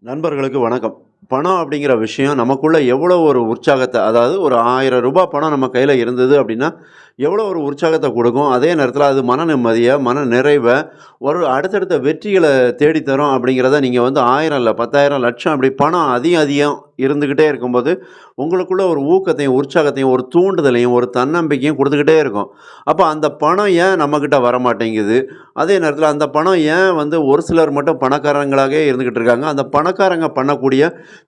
நண்பர்களுக்கு வணக்கம். பணம் அப்படிங்கிற விஷயம் நமக்குள்ள எவ்வளோ ஒரு உற்சாகத்த அதாவது ஒரு ரூ. 1000 பணம் நம்ம கையில இருந்தது அப்படின்னா, எவ்வளோ ஒரு உற்சாகத்த குடுக்கும். அதே நேரத்தில அது மன நிம்மதிய, மன நிறைவ, ஒரு அடுத்தடுத்த வெற்றிகள தேடி தரும் அப்படிங்கிறத நீங்க வந்து 1000 இல்ல 10,000 லட்சம் அப்படி பணம் அதிகம் அதிகம் இருந்துகிட்டே இருக்கும்போது, உங்களுக்குள்ள ஒரு ஊக்கத்தையும், உற்சாகத்தையும், ஒரு தூண்டுதலையும், ஒரு தன்னம்பிக்கையும் குடுத்துக்கிட்டே இருக்கும். அப்ப அந்த பணம் ஏன் நம்மகிட்ட வரமாட்டேங்குது? அதே நேரத்தில அந்த பணம் ஏன் வந்து ஒரு சிலர் மட்டும் பணக்காரங்களாவே இருந்துகிட்டு இருக்காங்க? அந்த பணக்காரங்க பண்ணக்கூடிய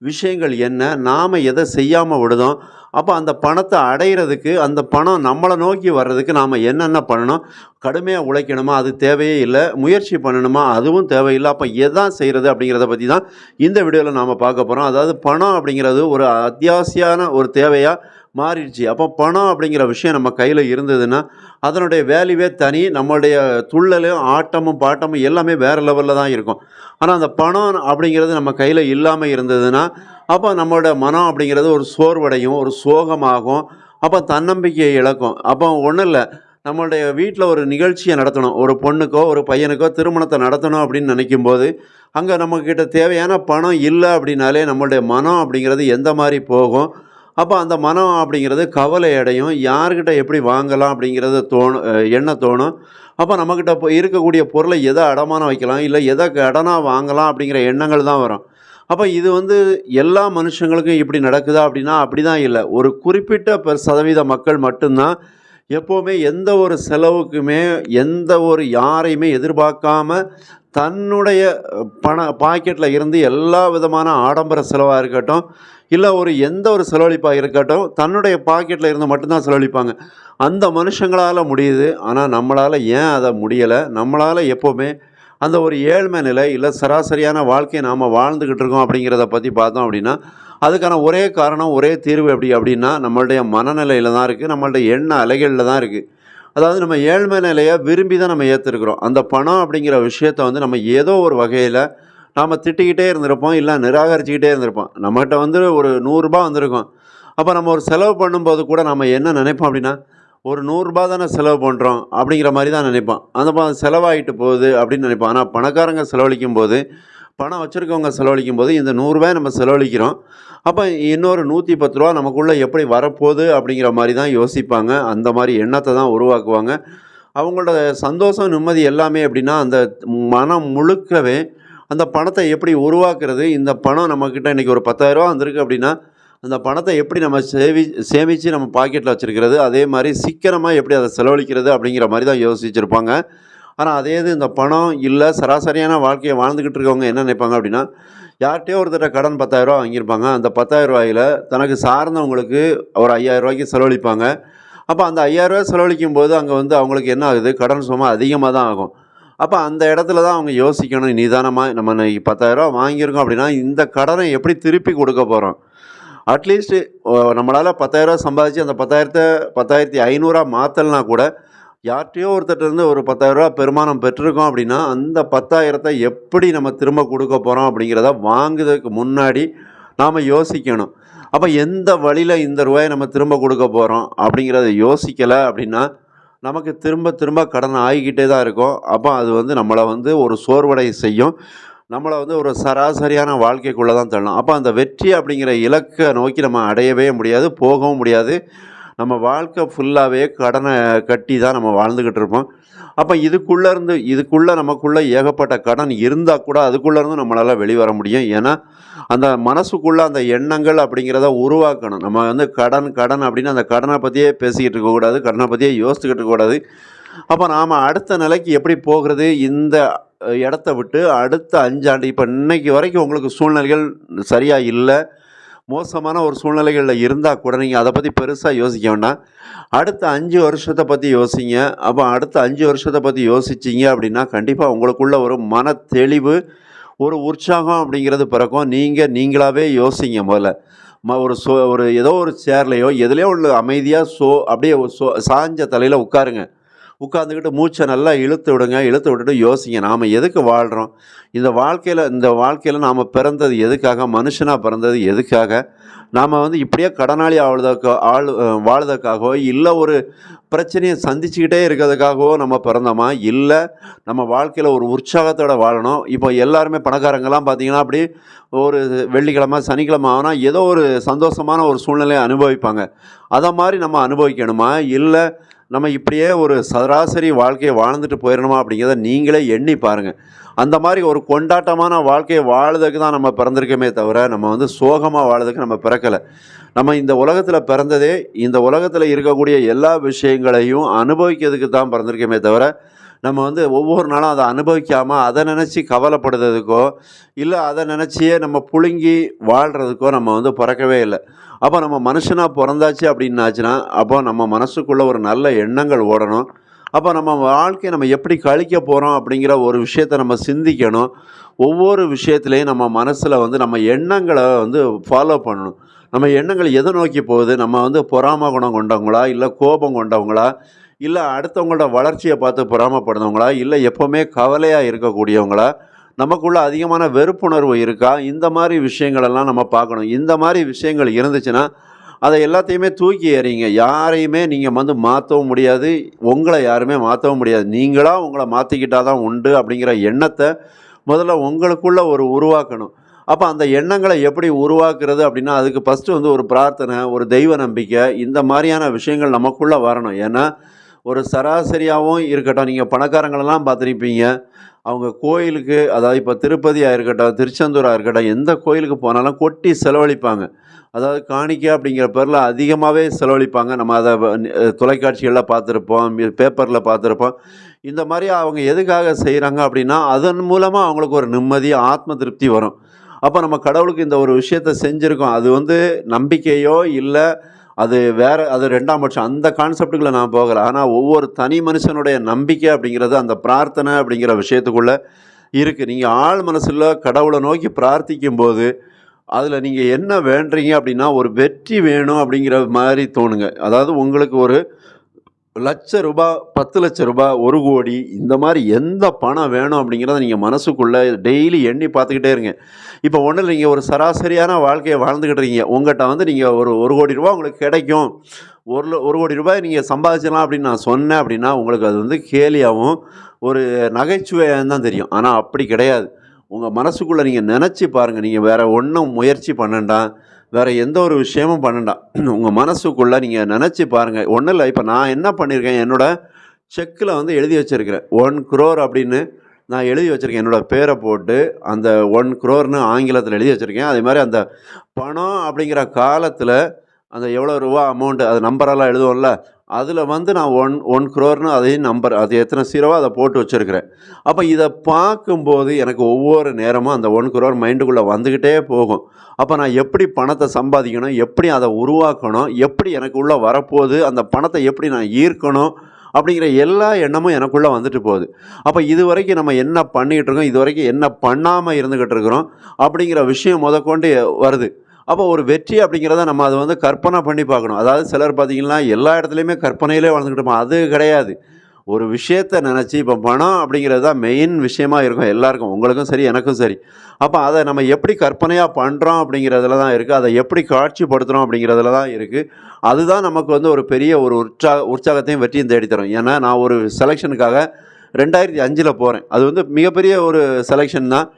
விஷயங்கள் என்ன? நாம எத செய்யாம விடுதோம்? அப்ப அந்த பணத்த அடையிறதுக்கு, அந்த பணம் நம்மள நோக்கி வர்றதுக்கு நாம என்னென்ன பண்ணணும்? கடுமையா உழைக்கணுமா? அது தேவையே இல்ல. முயற்சி பண்ணணுமா? அதுவும் தேவையில்ல. அப்ப எதான் செய்றது? அப்படிங்கிறத பத்தி தான் இந்த வீடியோல நாம பார்க்க போறோம். அதாவது பணம் அப்படிங்கிறது ஒரு அத்தியாவசியான ஒரு தேவையா மாறிடுச்சு. அப்போ பணம் அப்படிங்கிற விஷயம் நம்ம கையில இருந்ததுன்னா, அதனுடைய வேல்யூவே தனி. நம்மளுடைய துள்ளலும், ஆட்டமும், பாட்டமும் எல்லாமே வேற லெவல்ல தான் இருக்கும். ஆனா, அந்த பணம் அப்படிங்கிறது நம்ம கையில இல்லாம இருந்ததுன்னா, அப்ப நம்மளோட மனம் அப்படிங்கிறது ஒரு சோர்வடையும், ஒரு சோகமாகும். அப்ப தன்னம்பிக்கையை இழக்கும். அப்போ ஒண்ணும் இல்ல. நம்மளுடைய வீட்ல ஒரு நிகழ்ச்சிய நடத்தணும். ஒரு பொண்ணுக்கோ, ஒரு பையனுக்கோ திருமணத்த நடத்தணும் அப்படின்னு நினைக்கும்போது, அங்க நம்மகிட்ட தேவையான பணம் இல்ல அப்படின்னாலே, நம்மளுடைய மனம் அப்படிங்கிறது எந்த மாரி போகும்? அப்ப அந்த மனம் அப்படிங்கிறது கவலை அடையும். யார்கிட்ட எப்படி வாங்கலாம் அப்படிங்கிறது எண்ண தோணும். அப்ப நம்மகிட்ட இப்ப இருக்கக்கூடிய பொருள எத அடமானம் வைக்கலாம், இல்ல எத கடனா வாங்கலாம் அப்படிங்கிற எண்ணங்கள் தான் வரும். அப்ப இது வந்து எல்லா மனுஷங்களுக்கும் இப்படி நடக்குதா அப்படின்னா, அப்படிதான் இல்ல. ஒரு குறிப்பிட்ட சதவீத மக்கள் மட்டும் தான் எப்பவுமே எந்த ஒரு செலவுக்குமே, எந்த ஒரு யாரையுமே எதிர்பார்க்காம, தன்னுடைய பாக்கெட்ல இருந்து எல்லா விதமான ஆடம்பர செலவா இருக்கட்டும், இல்ல ஒரு எந்த ஒரு செலவழிப்பா இருக்கட்டும், தன்னுடைய பாக்கெட்ல இருந்து மட்டும் தான் செலவழிப்பாங்க. அந்த மனுஷங்களால முடியுது. ஆனா நம்மளால ஏன் அத முடியல? நம்மளால எப்பவுமே அந்த ஒரு ஏழ்மை நிலை, இல்ல சராசரியான வாழ்க்கைய நாம வாழ்ந்துகிட்டு இருக்கோம் அப்படிங்கிறத பத்தி பார்த்தோம் அப்படின்னா, அதுக்கான ஒரே காரணம், ஒரே தீர்வு எப்படி அப்படின்னா, நம்மளுடைய மனநிலையில தான் இருக்கு. நம்மளுடைய எண்ண அலைகள்ல தான் இருக்கு. அதாவது நம்ம ஏழ்மை நிலைய விரும்பி தான் நம்ம ஏத்துருக்கிறோம். அந்த பணம் அப்படிங்கிற விஷயத்த வந்து நம்ம ஏதோ ஒரு வகையில நாம திட்டிக்கிட்டே இருந்திருப்போம். இல்ல நிராகரிச்சுக்கிட்டே இருந்திருப்போம். நம்மட்ட வந்து ஒரு ரூ. 100 வந்திருக்கும். அப்ப நம்ம ஒரு செலவு பண்ணும்போது கூட நம்ம என்ன நினைப்போம் அப்படின்னா, ஒரு ரூ. 100 தானே செலவு பண்றோம் அப்படிங்கிற மாரி தான் நினைப்போம். அந்த செலவாயிட்டு போகுது அப்படின்னு நினைப்போம். ஆனா பணக்காரங்க செலவழிக்கும்போது, பணம் வச்சிருக்கவங்க செலவழிக்கும்போது இந்த ரூ. 100 நம்ம செலவழிக்கிறோம். அப்ப இன்னொரு ரூ. 110 நமக்குள்ள எப்படி வரப்போகுது அப்படிங்கிற மாரி தான் யோசிப்பாங்க. அந்த மாரி எண்ணத்த தான் உருவாக்குவாங்க. அவங்களோட சந்தோஷம், நிம்மதி எல்லாமே எப்படின்னா, அந்த மனம் முழுக்கவே அந்த பணத்த எப்படி உருவாக்குறது? இந்த பணம் நம்மகிட்ட இன்னைக்கு ஒரு ரூ. 10,000 வந்திருக்கு அப்படின்னா, அந்த பணத்த எப்படி நம்ம சேமிச்சு நம்ம பாக்கெட்ல வச்சிருக்கிறது? அதே மாரி சிக்கனமா எப்படி அத செலவழிக்கிறது? அப்படிங்கிற மாரி தான் யோசிச்சிருப்பாங்க. ஆனா, அதே இது இந்த பணம் இல்ல, சராசரியான வாழ்க்கைய வாழ்ந்துகிட்டு இருக்கவங்க என்ன நினைப்பாங்க அப்படின்னா, யார்ட்டயோ ஒருத்தர்ட்ட கடன் ரூ. 10,000 வாங்கியிருப்பாங்க. அந்த ரூ. 10,000ல தனக்கு சார்ந்தவங்களுக்கு ஒரு ரூ. 5,000 செலவழிப்பாங்க. அப்ப அந்த ரூ. 5,000 செலவழிக்கும்போது, அங்க வந்து அவங்களுக்கு என்ன ஆகுது? கடன் சுமை அதிகமா தான் ஆகும். அப்ப அந்த இடத்துல தான் அவங்க யோசிக்கணும். நிதானமா நம்ம இன்னைக்கு ரூ. 10,000 வாங்கியிருக்கோம் அப்படின்னா, இந்த கடன எப்படி திருப்பி குடுக்க போறோம்? அட்லீஸ்ட் நம்மளால ரூ. 10,000 சம்பாதிச்சு அந்த 10,000த்த 10,500 மாத்தலனா கூட, யார்ட்டயோ ஒருத்தர்ட்ட இருந்து ஒரு ரூ. 10,000 பெருமானம் பெற்றிருக்கோம் அப்படின்னா, அந்த 10,000த்த எப்படி நம்ம திரும்ப குடுக்க போறோம் அப்படிங்கிறத வாங்குறதுக்கு முன்னாடி நாம யோசிக்கணும். அப்ப எந்த வழியில இந்த ரூவாய நம்ம திரும்ப குடுக்க போறோம் அப்படிங்கிறத யோசிக்கல அப்படின்னா, நமக்கு திரும்ப திரும்ப கடன் ஆகிக்கிட்டே தான் இருக்கும். அப்ப அது வந்து நம்மள வந்து ஒரு சோர்வடைய செய்யும். நம்மள வந்து ஒரு சராசரியான வாழ்க்கைக்குள்ள தான் தள்ளும். அப்ப அந்த வெற்றி அப்படிங்கிற இலக்க நோக்கி நம்ம அடையவே முடியாது, போகவும் முடியாது. நம்ம வாழ்க்கை ஃபுல்லாவே கடன கட்டி தான் நம்ம வாழ்ந்துகிட்டு இருப்போம். அப்ப இதுக்குள்ள நமக்குள்ள ஏகப்பட்ட கடன் இருந்தா கூட, அதுக்குள்ள இருந்து நம்மளால வெளிவர முடியும். ஏன்னா, அந்த மனசுக்குள்ள அந்த எண்ணங்கள் அப்படிங்கிறத உருவாக்கணும். நம்ம வந்து கடன், கடன் அப்படின்னு அந்த கடன பத்தியே பேசிக்கிட்டு இருக்கக்கூடாது. கடன பத்தியே யோசிச்சுக்கிட்டு இருக்கக்கூடாது. அப்ப நாம அடுத்த நிலைக்கு எப்படி போகிறது? இந்த இடத்த விட்டு அடுத்த 5 ஆண்டு இப்ப இன்னைக்கு வரைக்கும் உங்களுக்கு சூழ்நிலைகள் சரியா இல்ல. மோசமான ஒரு சூழ்நிலைகள்ல இருந்தா கூட நீங்க அத பத்தி பெருசா யோசிக்க வேண்டாம். அடுத்த 5 வருஷத்த பத்தி யோசிங்க. அப்ப அடுத்த 5 வருஷத்த பத்தி யோசிச்சீங்க அப்படின்னா, கண்டிப்பா உங்களுக்குள்ள ஒரு மன தெளிவு, ஒரு உற்சாகம் அப்படிங்கிறது பிறக்கும். நீங்களாவே யோசிங்க முதல்ல. ஒரு ஏதோ ஒரு சேர்லயோ, எதுலயோ உள்ள அமைதியா அப்படியே சாய்ஞ்ச தலையில உட்காருங்க. உட்காந்துக்கிட்டு மூச்சை நல்லா இழுத்து விடுங்க. இழுத்து விட்டுட்டு யோசிங்க. நாம் எதுக்கு வாழ்கிறோம்? இந்த வாழ்க்கையில் நாம் பிறந்தது எதுக்காக? மனுஷனாக பிறந்தது எதுக்காக? நாம் வந்து இப்படியே கடனாளி வாழுறதுக்காகவோ, இல்லை ஒரு பிரச்சனையை சந்திச்சுக்கிட்டே இருக்கிறதுக்காகவோ நம்ம பிறந்தோமா? இல்லை நம்ம வாழ்க்கையில் ஒரு உற்சாகத்தோட வாழணும். இப்போ எல்லாருமே பணக்காரங்கெல்லாம் பார்த்தீங்கன்னா, அப்படி ஒரு வெள்ளிக்கிழமை, சனிக்கிழமை ஆனா ஏதோ ஒரு சந்தோஷமான ஒரு சூழ்நிலையை அனுபவிப்பாங்க. அதை மாதிரி நம்ம அனுபவிக்கணுமா? இல்லை நம்ம இப்படியே ஒரு சராசரி வாழ்க்கையை வாழ்ந்துட்டு போயிடணுமா? அப்படிங்கிறத நீங்களே எண்ணி பாருங்கள். அந்த மாதிரி ஒரு கொண்டாட்டமான வாழ்க்கையை வாழுறதுக்கு தான் நம்ம பிறந்திருக்கோமே தவிர, நம்ம வந்து சோகமாக வாழுறதுக்கு நம்ம பிறக்கலை. நம்ம இந்த உலகத்தில் பிறந்ததே, இந்த உலகத்தில் இருக்கக்கூடிய எல்லா விஷயங்களையும் அனுபவிக்கிறதுக்கு தான் பிறந்திருக்கோமே தவிர, நம்ம வந்து ஒவ்வொரு நாளும் அதை அனுபவிக்காமல் அதை நினச்சி கவலைப்படுறதுக்கோ, இல்லை அதை நினச்சியே நம்ம புழுங்கி வாழ்கிறதுக்கோ நம்ம வந்து பிறக்கவே இல்லை. அப்போ நம்ம மனுஷனாக பிறந்தாச்சு அப்படின்னாச்சுன்னா, அப்போ நம்ம மனசுக்குள்ளே ஒரு நல்ல எண்ணங்கள் ஓடணும். அப்போ நம்ம வாழ்க்கையை நம்ம எப்படி கழிக்க போகிறோம் அப்படிங்கிற ஒரு விஷயத்தை நம்ம சிந்திக்கணும். ஒவ்வொரு விஷயத்துலையும் நம்ம மனசில் வந்து நம்ம எண்ணங்களை வந்து ஃபாலோ பண்ணணும். நம்ம எண்ணங்கள் எதை நோக்கி போகுது? நம்ம வந்து பொறாமை குணம் கொண்டவங்களா? இல்லை கோபம் கொண்டவங்களா? இல்லை அடுத்தவங்களோட வளர்ச்சியை பார்த்து பொறாமைப்படுறவங்களா? இல்லை எப்போவுமே கவலையாக இருக்கக்கூடியவங்களா? நமக்குள்ள அதிகமான வெறுப்புணர்வு இருக்கா? இந்த மாதிரி விஷயங்களெல்லாம் நம்ம பார்க்கணும். இந்த மாதிரி விஷயங்கள் இருந்துச்சுன்னா, அதை எல்லாத்தையுமே தூக்கி எறியுங்க. யாரையுமே நீங்கள் வந்து மாற்றவும் முடியாது. உங்களை யாருமே மாற்றவும் முடியாது. நீங்களா உங்களை மாற்றிக்கிட்டா தான் உண்டு அப்படிங்கிற எண்ணத்தை முதல்ல உங்களுக்குள்ள உருவாக்கணும். அப்போ அந்த எண்ணங்களை எப்படி உருவாக்குறது அப்படின்னா, அதுக்கு ஃபஸ்ட்டு வந்து ஒரு பிரார்த்தனை, ஒரு தெய்வ நம்பிக்கை, இந்த மாதிரியான விஷயங்கள் நமக்குள்ளே வரணும். ஏன்னா ஒரு சராசரியாகவும் இருக்கட்டும், நீங்கள் பணக்காரங்களெல்லாம் பார்த்துருப்பீங்க. அவங்க கோயிலுக்கு, அதாவது இப்போ திருப்பதியாக இருக்கட்டும், திருச்செந்தூராக இருக்கட்டும், எந்த கோயிலுக்கு போனாலும் கொட்டி செலவழிப்பாங்க. அதாவது காணிக்கை அப்படிங்கிற பேரில் அதிகமாகவே செலவழிப்பாங்க. நம்ம அதை தொலைக்காட்சிகளில் பார்த்துருப்போம், பேப்பரில் பார்த்துருப்போம். இந்த மாதிரி அவங்க எதுக்காக செய்கிறாங்க அப்படின்னா, அதன் மூலமாக அவங்களுக்கு ஒரு நிம்மதி, ஆத்ம திருப்தி வரும். அப்போ நம்ம கடவுளுக்கு இந்த ஒரு விஷயத்த செஞ்சுருக்கோம். அது வந்து நம்பிக்கையோ இல்லை, அது வேறு, அது 2ஆம் பட்சம். அந்த கான்செப்ட்டுக்குள்ளே நான் போகலை. ஆனால் ஒவ்வொரு தனி மனுஷனுடைய நம்பிக்கை அப்படிங்கிறது அந்த பிரார்த்தனை அப்படிங்கிற விஷயத்துக்குள்ளே இருக்குது. நீங்கள் ஆழ் மனசில் கடவுளை நோக்கி பிரார்த்திக்கும்போது, அதில் நீங்கள் என்ன வேண்டுறீங்க அப்படின்னா, ஒரு வெற்றி வேணும் அப்படிங்கிற மாதிரி தோணுங்க. அதாவது உங்களுக்கு ஒரு ரூ. 1,00,000, ரூ. 10,00,000, 1,00,00,000, இந்த மாதிரி எந்த பணம் வேணும் அப்படிங்கிறத நீங்கள் மனசுக்குள்ளே டெய்லி எண்ணி பார்த்துக்கிட்டே இருங்க. இப்போ ஒன்றும் இல்லை, நீங்கள் ஒரு சராசரியான வாழ்க்கையை வாழ்ந்துக்கிட்டு இருக்கீங்க. உங்கள்கிட்ட வந்து நீங்கள் ஒரு ரூ. 1,00,00,000 உங்களுக்கு கிடைக்கும். ரூ. 1,00,00,000 நீங்கள் சம்பாதிச்சிடலாம் அப்படின்னு நான் சொன்னேன் அப்படின்னா, உங்களுக்கு அது வந்து கேலியாகவும் ஒரு நகைச்சுவையாக தான் தெரியும். ஆனால் அப்படி கிடையாது. உங்கள் மனசுக்குள்ளே நீங்கள் நினச்சி பாருங்கள். நீங்கள் வேறு ஒன்றும் முயற்சி பண்ணண்டாம், வேறு எந்த ஒரு விஷயமும் பண்ணண்டாம். உங்கள் மனசுக்குள்ளே நீங்கள் நினச்சி பாருங்கள். ஒன்றும் இல்லை, இப்போ நான் என்ன பண்ணியிருக்கேன், என்னோடய செக்கில் வந்து எழுதி வச்சுருக்கிறேன் 1 crore அப்படின்னு நான் எழுதி வச்சுருக்கேன். என்னோடய பேரை போட்டு அந்த 1 crore ஆங்கிலத்தில் எழுதி வச்சுருக்கேன். அதே மாதிரி அந்த பணம் அப்படிங்கிற காலத்தில் அந்த எவ்வளோ ரூபா அமௌண்ட்டு, அது நம்பரெல்லாம் எழுதுவோம்ல, அதில் வந்து நான் 1 crore அதையும் நம்பர், அது எத்தனை ஜீரோவோ அதை போட்டு வச்சுருக்கிறேன். அப்போ இதை பார்க்கும்போது எனக்கு ஒவ்வொரு நேரமும் அந்த 1 crore மைண்டுக்குள்ளே வந்துக்கிட்டே போகும். அப்போ நான் எப்படி பணத்தை சம்பாதிக்கணும், எப்படி அதை உருவாக்கணும், எப்படி எனக்கு உள்ளே வரப்போகுது, அந்த பணத்தை எப்படி நான் ஈர்க்கணும் அப்படிங்கிற எல்லா எண்ணமும் எனக்குள்ளே வந்துட்டு போகுது. அப்போ இது வரைக்கும் நம்ம என்ன பண்ணிக்கிட்டு இருக்கோம், இது வரைக்கும் என்ன பண்ணாமல் இருந்துக்கிட்டு இருக்கிறோம் அப்படிங்கிற விஷயம் முதற்கொண்டு வருது. அப்போ ஒரு வெற்றி அப்படிங்கிறத நம்ம அதை வந்து கற்பனை பண்ணி பார்க்கணும். அதாவது சிலர் பார்த்திங்கன்னா எல்லா இடத்துலையுமே கற்பனையிலே வாழ்ந்துக்கிட்டு இருப்போம். அது கிடையாது. ஒரு விஷயத்தை நினச்சி, இப்போ பணம் அப்படிங்கிறது தான் மெயின் விஷயமா இருக்கும் எல்லாருக்கும், உங்களுக்கும் சரி எனக்கும் சரி. அப்போ அதை நம்ம எப்படி கற்பனையாக பண்ணுறோம் அப்படிங்கிறதுல தான் இருக்குது. அதை எப்படி காட்சிப்படுத்துகிறோம் அப்படிங்கிறதுல தான் இருக்குது. அதுதான் நமக்கு வந்து ஒரு பெரிய ஒரு உற்சாகத்தையும் வெற்றியும் தேடித்தரும். ஏன்னா நான் ஒரு செலெக்ஷனுக்காக 2005 போகிறேன். அது வந்து மிகப்பெரிய ஒரு செலெக்ஷன் தான்.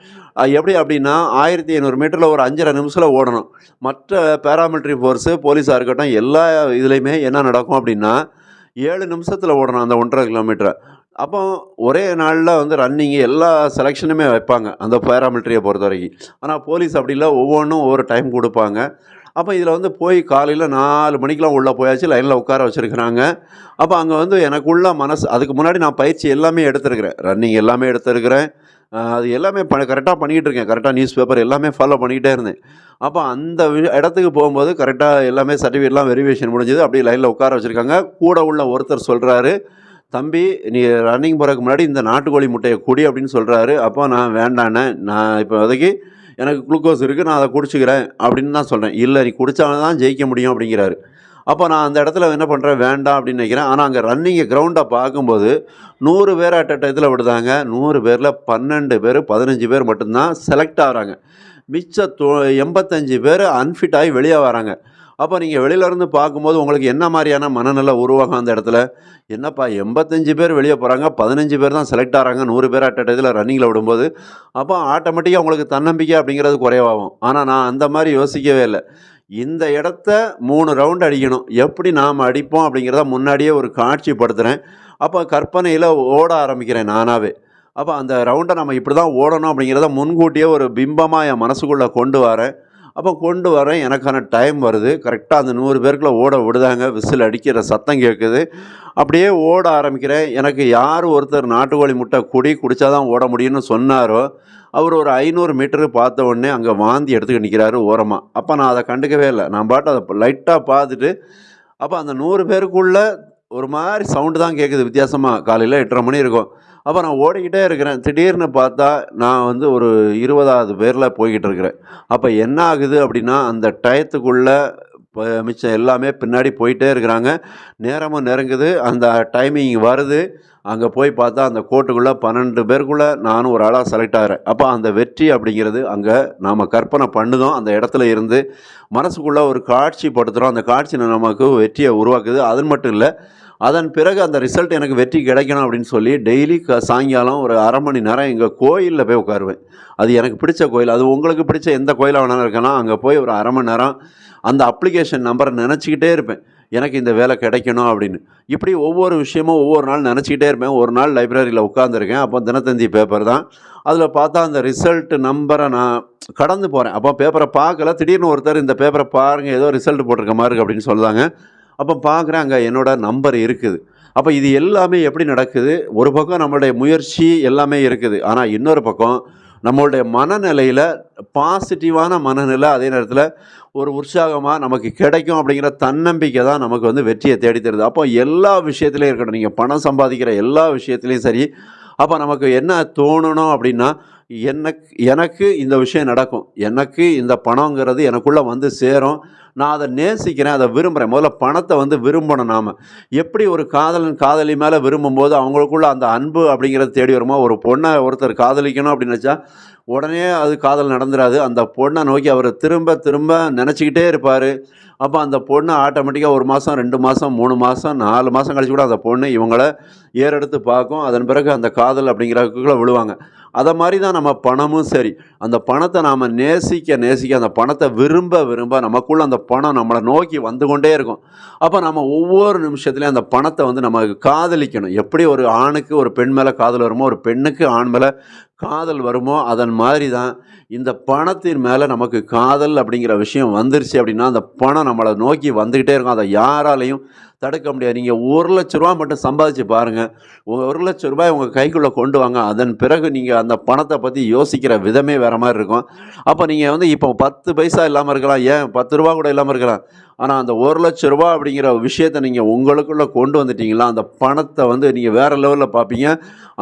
எப்படி அப்படின்னா 1500 மீட்டரில் ஒரு 5.5 நிமிஷத்தில் ஓடணும். மற்ற பேராமிலிட்ரி ஃபோர்ஸு, போலீஸாக இருக்கட்டும், எல்லா இதுலேயுமே என்ன நடக்கும் அப்படின்னா 7 நிமிஷத்தில் ஓடணும் அந்த 1.5 கிலோமீட்டரை. அப்போ ஒரே நாளில் வந்து ரன்னிங்கு எல்லா செலெக்ஷனுமே வைப்பாங்க அந்த பேராமிலிட்ரியை பொறுத்த வரைக்கும். ஆனால் போலீஸ் அப்படி இல்லை, ஒவ்வொன்றும் ஒவ்வொரு டைம் கொடுப்பாங்க. அப்போ இதில் வந்து போய் காலையில் 4 மணிக்கெலாம் உள்ளே போயாச்சு, லைனில் உட்கார வச்சுருக்குறாங்க. அப்போ அங்கே வந்து எனக்குள்ள மனசு, அதுக்கு முன்னாடி நான் பயிற்சி எல்லாமே எடுத்துருக்கிறேன், ரன்னிங் எல்லாமே எடுத்துருக்கிறேன். அது எல்லாமே கரெக்டாக பண்ணிக்கிட்டு இருக்கேன். கரெக்டாக நியூஸ் பேப்பர் எல்லாமே ஃபாலோ பண்ணிக்கிட்டே இருந்தேன். அப்போ அந்த இடத்துக்கு போகும்போது கரெக்டாக எல்லாமே சர்டிஃபிகேட்லாம் வெரிஃபிகேஷன் முடிஞ்சது. அப்படியே லைனில் உட்கார வச்சுருக்காங்க. கூட உள்ள ஒருத்தர் சொல்கிறாரு, தம்பி நீ ரன்னிங் போகிறதுக்கு முன்னாடி இந்த நாட்டுக்கோழி முட்டையை குடி அப்படின்னு சொல்கிறாரு. அப்போ நான் வேண்டானே, நான் இப்போதைக்கு எனக்கு குளுக்கோஸ் இருக்குது, நான் அதை குடிச்சிக்கிறேன் அப்படின்னு தான் சொல்கிறேன். இல்லை, நீ குடித்தாலும் தான் ஜெயிக்க முடியும் அப்படிங்கிறாரு. அப்போ நான் அந்த இடத்துல என்ன பண்ணுறேன், வேண்டாம் அப்படின்னு நினைக்கிறேன். ஆனால் அங்கே ரன்னிங்கு கிரவுண்டை பார்க்கும்போது 100 பேர் அட் அ டயத்தில் விடுதாங்க. 100 பேரில் 12 பேர் 15 பேர் மட்டும்தான் செலக்ட் ஆகுறாங்க. மிச்ச 85 பேர் அன்ஃபிட் ஆகி வெளியே வராங்க. அப்போ நீங்கள் வெளியிலேருந்து பார்க்கும்போது உங்களுக்கு என்ன மாதிரியான மனநிலை உருவாகும் அந்த இடத்துல? என்னப்பா 85 பேர் வெளியே போகிறாங்க, 15 பேர் தான் செலக்ட் ஆகிறாங்க, 100 பேர் அட் அ டயத்தில் ரன்னிங்கில் விடும்போது, அப்போ ஆட்டோமேட்டிக்காக உங்களுக்கு தன்னம்பிக்கை அப்படிங்கிறது குறைவாகும். ஆனால் நான் அந்த மாதிரி யோசிக்கவே இல்லை. இந்த இடத்த 3 ரவுண்ட் அடிக்கணும். எப்படி நாம் அடிப்போம் அப்படிங்கிறத முன்னாடியே ஒரு காட்சிப்படுத்துகிறேன். அப்போ கற்பனையில் ஓட ஆரம்பிக்கிறேன் நானாகவே. அப்போ அந்த ரவுண்டை நம்ம இப்படி தான் ஓடணும் அப்படிங்கிறத முன்கூட்டியே ஒரு பிம்பமாக என் மனசுக்குள்ளே கொண்டு வரேன். அப்போ கொண்டு வரேன், எனக்கான டைம் வருது. கரெக்டாக அந்த 100 பேருக்குள்ளே ஓட விடுதாங்க. விசில் அடிக்கிற சத்தம் கேட்குது. அப்படியே ஓட ஆரம்பிக்கிறேன். எனக்கு யார் ஒருத்தர் நாட்டுக்கோழி முட்டை குடித்தா தான் ஓட முடியும்னு சொன்னாரோ, அவர் ஒரு 500 மீட்டரு பார்த்த உடனே அங்கே வாந்தி எடுத்துக்கிட்டு நிற்கிறாரு ஓரமாக. அப்போ நான் அதை கண்டுக்கவே இல்லை. நான் பாட்டு அதை லைட்டாக பார்த்துட்டு, அப்போ அந்த 100 பேருக்குள்ளே ஒரு மாதிரி சவுண்டு தான் கேட்குது வித்தியாசமாக. காலையில் 8:30 மணி இருக்கும். அப்போ நான் ஓடிக்கிட்டே இருக்கிறேன். திடீர்னு பார்த்தா நான் வந்து ஒரு 20வது பேரில் போய்கிட்டு இருக்கிறேன். அப்போ என்ன ஆகுது அப்படின்னா, அந்த டயத்துக்குள்ளே மிச்சம் எல்லாமே பின்னாடி போயிட்டே இருக்கிறாங்க. நேரமும் நெருங்குது. அந்த டைமிங் வருது. அங்கே போய் பார்த்தா அந்த கோட்டுக்குள்ளே 12 பேருக்குள்ளே நானும் ஒரு ஆளாக செலக்ட் ஆகிறேன். அப்போ அந்த வெற்றி அப்படிங்கிறது அங்கே நாம் கற்பனை பண்ணுதோம். அந்த இடத்துல இருந்து மனசுக்குள்ளே ஒரு காட்சி படுத்துகிறோம். அந்த காட்சி நமக்கு வெற்றியை உருவாக்குது. அது மட்டும் இல்லை, அதன் பிறகு அந்த ரிசல்ட் எனக்கு வெற்றி கிடைக்கணும் அப்படின்னு சொல்லி டெய்லி சாயங்காலம் ஒரு 1/2 மணி நேரம் எங்கள் கோயிலில் போய் உட்காருவேன். அது எனக்கு பிடிச்ச கோயில். அது உங்களுக்கு பிடிச்ச எந்த கோயிலாக வேணாலும் இருக்கலாம். அங்கே போய் ஒரு 1/2 மணி நேரம் அந்த அப்ளிகேஷன் நம்பரை நினச்சிக்கிட்டே இருப்பேன். எனக்கு இந்த வேலை கிடைக்கணும் அப்படின்னு. இப்படி ஒவ்வொரு விஷயமும் ஒவ்வொரு நாள் நினச்சிக்கிட்டே இருப்பேன். ஒரு நாள் லைப்ரரியில் உட்காந்துருக்கேன். அப்போ தினத்தந்தி பேப்பர் தான். அதில் பார்த்தா அந்த ரிசல்ட் நம்பரை நான் கடந்து போகிறேன். அப்போ பேப்பரை பார்க்கல. திடீர்னு ஒருத்தர் இந்த பேப்பரை பாருங்கள், ஏதோ ரிசல்ட் போட்டிருக்க மாதிரி இருக்குது அப்படின்னு சொல்லுதாங்க. அப்போ பார்க்குறேன், அங்கே என்னோடய நம்பர் இருக்குது. அப்போ இது எல்லாமே எப்படி நடக்குது? ஒரு பக்கம் நம்மளுடைய முயற்சி எல்லாமே இருக்குது. ஆனால் இன்னொரு பக்கம் நம்மளுடைய மனநிலையில் பாசிட்டிவான மனநிலை, அதே நேரத்தில் ஒரு உற்சாகமாக நமக்கு கிடைக்கும் அப்படிங்கிற தன்னம்பிக்கை தான் நமக்கு வந்து வெற்றியை தேடி தருது. அப்போ எல்லா விஷயத்துலையும் இருக்கட்டும், நீங்கள் பணம் சம்பாதிக்கிற எல்லா விஷயத்துலையும் சரி, அப்போ நமக்கு என்ன தோணணும் அப்படின்னா, எனக்கு இந்த விஷயம் நடக்கும், எனக்கு இந்த பணங்கிறது எனக்குள்ளே வந்து சேரும், நான் அதை நேசிக்கிறேன், அதை விரும்புகிறேன். முதல்ல பணத்தை வந்து விரும்பணும். நாம் எப்படி ஒரு காதலன் காதலி மேலே விரும்பும்போது அவங்களுக்குள்ள அந்த அன்பு அப்படிங்கிறது தேடி வருமோ, ஒரு பொண்ணை ஒருத்தர் காதலிக்கணும் அப்படின்னு வச்சா உடனே அது காதல் நடந்துடாது. அந்த பொண்ணை நோக்கி அவர் திரும்ப திரும்ப நினச்சிக்கிட்டே இருப்பார். அப்போ அந்த பொண்ணு ஆட்டோமேட்டிக்காக 1 மாதம் 2 மாதம் 3 மாதம் 4 மாதம் கழிச்சு கூட அந்த பொண்ணு இவங்கள ஏறெடுத்து பார்க்கும். அதன் பிறகு அந்த காதல் அப்படிங்கிறதுக்குள்ளே விழுவாங்க. அதை மாதிரி தான் நம்ம பணமும் சரி. அந்த பணத்தை நாம் நேசிக்க நேசிக்க, அந்த பணத்தை விரும்ப விரும்ப நமக்குள்ளே அந்த பணம் நம்மளை நோக்கி வந்து கொண்டே இருக்கும். அப்போ நம்ம ஒவ்வொரு நிமிஷத்துலையும் அந்த பணத்தை வந்து நம்ம காதலிக்கணும். எப்படி ஒரு ஆணுக்கு ஒரு பெண் மேலே காதல் வருமோ, ஒரு பெண்ணுக்கு ஆண் மேலே காதல் வருமோ, அதன் மாதிரி தான் இந்த பணத்தின் மேலே நமக்கு காதல் அப்படிங்கிற விஷயம் வந்துருச்சு அப்படின்னா, அந்த பணம் நம்மளை நோக்கி வந்துக்கிட்டே இருக்கும். அதை யாராலையும் தடுக்க முடியாது. நீங்கள் ₹1,00,000 மட்டும் சம்பாதிச்சு பாருங்கள். ₹1,00,000 உங்கள் கைக்குள்ளே கொண்டு வாங்க. அதன் பிறகு நீங்கள் அந்த பணத்தை பற்றி யோசிக்கிற விதமே வேறு மாதிரி இருக்கும். அப்போ நீங்கள் வந்து இப்போ 10 பைசா இல்லாமல் இருக்கலாம், ஏன் ₹10 கூட இல்லாமல் இருக்கலாம். ஆனால் அந்த ₹1,00,000 அப்படிங்கிற விஷயத்தை நீங்கள் உங்களுக்குள்ளே கொண்டு வந்துட்டீங்களா, அந்த பணத்தை வந்து நீங்கள் வேறு லெவலில் பார்ப்பீங்க.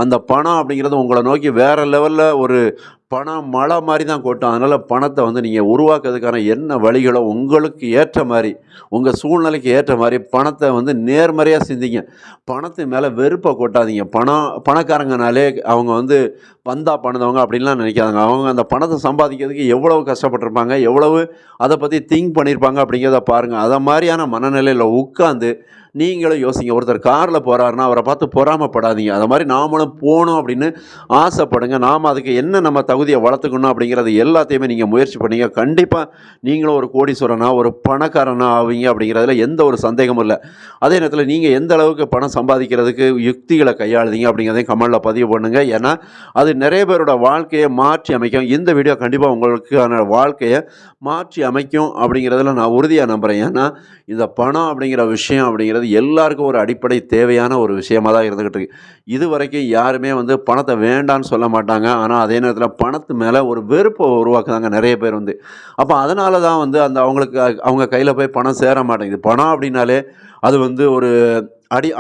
அந்த பணம் அப்படிங்கிறது உங்களை நோக்கி வேறு லெவலில் ஒரு பணம் மழை மாதிரி தான் கொட்டும். அதனால் பணத்தை வந்து நீங்கள் உருவாக்குறதுக்கான என்ன வழிகளோ உங்களுக்கு ஏற்ற மாதிரி, உங்கள் சூழ்நிலைக்கு ஏற்ற மாதிரி பணத்தை வந்து நேர்மறையாக சிந்திங்க. பணத்து மேலே வெறுப்பை கொட்டாதீங்க. பணக்காரங்கனாலே அவங்க வந்து பந்தா பண்ணுறவங்க அப்படின்லாம் நினைக்காதாங்க. அவங்க அந்த பணத்தை சம்பாதிக்கிறதுக்கு எவ்வளவு கஷ்டப்பட்டிருப்பாங்க, எவ்வளவு அதை பற்றி திங்க் பண்ணியிருப்பாங்க அப்படிங்கிறத பாருங்கள். அதை மாதிரியான மனநிலையில் உட்காந்து நீங்களும் யோசிங்க. ஒருத்தர் காரில் போகிறாருன்னா அவரை பார்த்து பொறாமப்படாதீங்க. அதை மாதிரி நாமளும் போகணும் அப்படின்னு ஆசைப்படுங்க. நாம் அதுக்கு என்ன நம்ம தகுதியை வளர்த்துக்கணும் அப்படிங்கிறது எல்லாத்தையுமே நீங்கள் முயற்சி பண்ணீங்க. கண்டிப்பாக நீங்களும் ஒரு கோடீஸ்வரனா, ஒரு பணக்காரனா ஆவீங்க அப்படிங்கிறதுல எந்த ஒரு சந்தேகமும் இல்லை. அதே நேரத்தில் நீங்கள் எந்த அளவுக்கு பணம் சம்பாதிக்கிறதுக்கு யுக்திகளை கையாளுதீங்க அப்படிங்கிறதையும் கமெண்டில் பதிவு பண்ணுங்கள். ஏன்னா அது நிறைய பேரோட வாழ்க்கையை மாற்றி அமைக்கும். இந்த வீடியோ கண்டிப்பாக உங்களுக்கான வாழ்க்கையை மாற்றி அமைக்கும் அப்படிங்கிறதுல நான் உறுதியாக நம்புகிறேன். ஏன்னா இந்த பணம் அப்படிங்கிற விஷயம் அப்படிங்கிறது எல்லாருக்கும் ஒரு அடிப்படை தேவையான ஒரு விஷயமாக தான் இருந்துக்கிட்டு இருக்கு. இது வரைக்கும் யாருமே வந்து பணத்தை வேண்டான்னு சொல்ல மாட்டாங்க. ஆனால் அதே நேரத்தில் பணத்து மேலே ஒரு வெறுப்பை உருவாக்குறாங்க நிறைய பேர் வந்து. அப்போ அதனால தான் வந்து அவங்களுக்கு அவங்க கையில் போய் பணம் சேர மாட்டேங்குது. பணம் அப்படின்னாலே அது வந்து ஒரு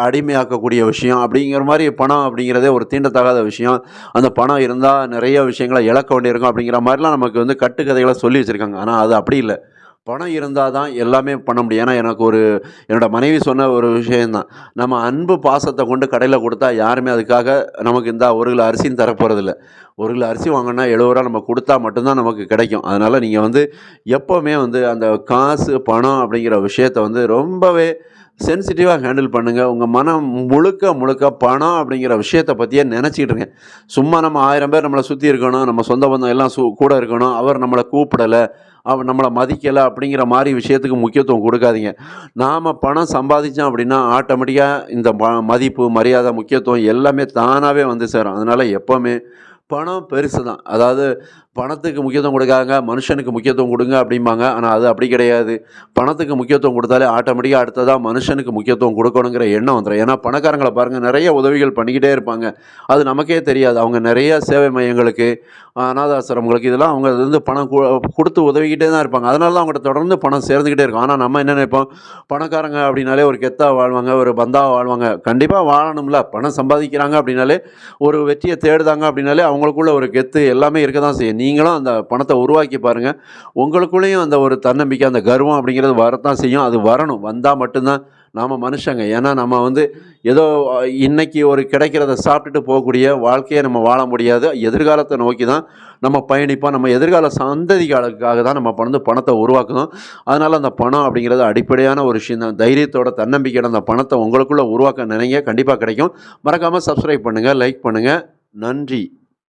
அடிமையாக்கக்கூடிய விஷயம் அப்படிங்கிற மாதிரி, பணம் அப்படிங்கிறதே ஒரு தீண்டத்தகாத விஷயம். அந்த பணம் இருந்தால் நிறைய விஷயங்களை இழக்க வேண்டியிருக்கும் அப்படிங்கிற மாதிரிலாம் நமக்கு வந்து கட்டுக்கதைகளை சொல்லி வச்சுருக்காங்க. ஆனால் அது அப்படி இல்லை. பணம் இருந்தா தான் எல்லாமே பண்ண முடியும். ஏன்னா, எனக்கு என்னோட மனைவி சொன்ன ஒரு விஷயம் தான். நம்ம அன்பு, பாசத்த கொண்டு கடையில குடுத்தா யாருமே அதுக்காக நமக்கு இந்தா 1 கிலோ அரிசின்னு தரப்போறதில்ல. 1 கிலோ அரிசி வாங்கணும்னா ரூ. 70 நம்ம குடுத்தா மட்டும் தான் நமக்கு கிடைக்கும். அதனால நீங்க எப்பவுமே அந்த காசு, பணம் அப்படிங்கிற விஷயத்த ரொம்பவே சென்சிட்டிவா ஹேண்டில் பண்ணுங்க. உங்க மனம் முழுக்க முழுக்க பணம் அப்படிங்கிற விஷயத்த பத்தியே நெனச்சுக்கிட்டு இருங்க. சும்மா நம்ம 1000 பேர் நம்மள சுத்தி இருக்கணும். நம்ம சொந்த பந்தம் எல்லாம் கூட இருக்கணும். அவர் நம்மள கூப்பிடல. அவன் நம்மள மதிக்கல அப்படிங்கிற மாரி விஷயத்துக்கு முக்கியத்துவம் குடுக்காதீங்க. நாம பணம் சம்பாதிச்சோம் அப்படின்னா, ஆட்டோமேட்டிக்கா இந்த மதிப்பு, மரியாதை, முக்கியத்துவம் எல்லாமே தானாவே வந்து சேரும். அதனால எப்பவுமே பணம் பெருசு தான். அதாவது பணத்துக்கு முக்கியத்துவம் குடுக்காதங்க, மனுஷனுக்கு முக்கியத்துவம் குடுங்க அப்படிம்பாங்க. ஆனா அது அப்படி கிடையாது. பணத்துக்கு முக்கியத்துவம் குடுத்தாலே ஆட்டோமேட்டிக்கா அடுத்ததா மனுஷனுக்கு முக்கியத்துவம் குடுக்கணுங்கிற எண்ணம் வந்துரும். ஏன்னா பணக்காரங்கள பாருங்க நெறைய உதவிகள் பண்ணிக்கிட்டே இருப்பாங்க. அது நமக்கே தெரியாது. அவங்க நெறைய சேவை மையங்களுக்கு, அநாத ஆசிரமங்களுக்கு இதெல்லாம் அவங்க பணம் குடுத்து உதவிக்கிட்டே தான் இருப்பாங்க. அதனால தான் அவங்கட்ட தொடர்ந்து பணம் சேர்ந்துக்கிட்டே இருக்கும். ஆனா நம்ம என்ன நெனைப்போம், பணக்காரங்க அப்படின்னாலே ஒரு கெத்தா வாழ்வாங்க, ஒரு பந்தாவா வாழ்வாங்க. கண்டிப்பா வாழணும்ல. பணம் சம்பாதிக்கிறாங்க அப்படின்னாலே, ஒரு வெற்றிய தேடுதாங்க அப்படின்னாலே அவங்களுக்குள்ள ஒரு கெத்து எல்லாமே இருக்க தான் செய்யும். நீங்களும் அந்த பணத்த உருவாக்கி பாருங்க. உங்களுக்குள்ளேயும் அந்த ஒரு தன்னம்பிக்கை, அந்த கர்வம் அப்படிங்கிறது வரத்தான் செய்யும். அது வரணும். வந்தா மட்டும் தான் நாம மனுஷங்க. ஏன்னா நம்ம ஏதோ இன்னைக்கு ஒரு கிடைக்கிறத சாப்பிட்டுட்டு போகக்கூடிய வாழ்க்கைய நம்ம வாழ முடியாது. எதிர்காலத்த நோக்கி தான் நம்ம பயணிப்போம். நம்ம எதிர்கால சந்ததிகளுக்காக தான் நம்ம பணத்த உருவாக்கணும். அதனால அந்த பணம் அப்படிங்கிறது அடிப்படையான ஒரு விஷயம் தான். தைரியத்தோட, தன்னம்பிக்கையோட அந்த பணத்த உங்களுக்குள்ள உருவாக்க நினைங்க. கண்டிப்பா கிடைக்கும். மறக்காம சப்ஸ்கிரைப் பண்ணுங்க, லைக் பண்ணுங்க. நன்றி.